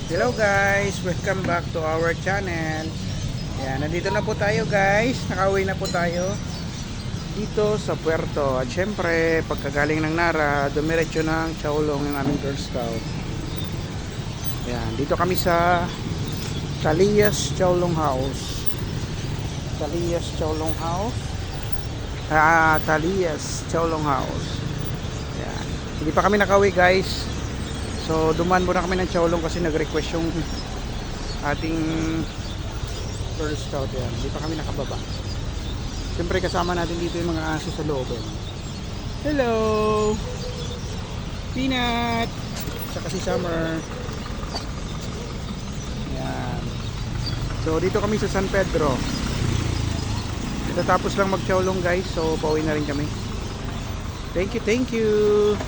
Hello guys, welcome back to our channel. Yan, nandito na po tayo guys. Nakauwi na po tayo dito sa Puerto. At syempre, pagkagaling ng Nara, dumiretso ng Chaolong yung aming Girl Scout. Yan, dito kami sa Talias Chaolong House. Talias Chaolong House. Talias Chaolong House. Yan. Hindi pa kami nakauwi guys. So dumaan muna kami ng Chaolong kasi nag-request yung ating Girl Scout. Yan, hindi pa kami nakababa. Siyempre kasama natin dito yung mga aso sa loob. Hello Peanut, saka si Summer. Yan. So dito kami sa San Pedro. Tapos lang mag Chaolong guys. So pauwi na rin kami. Thank you.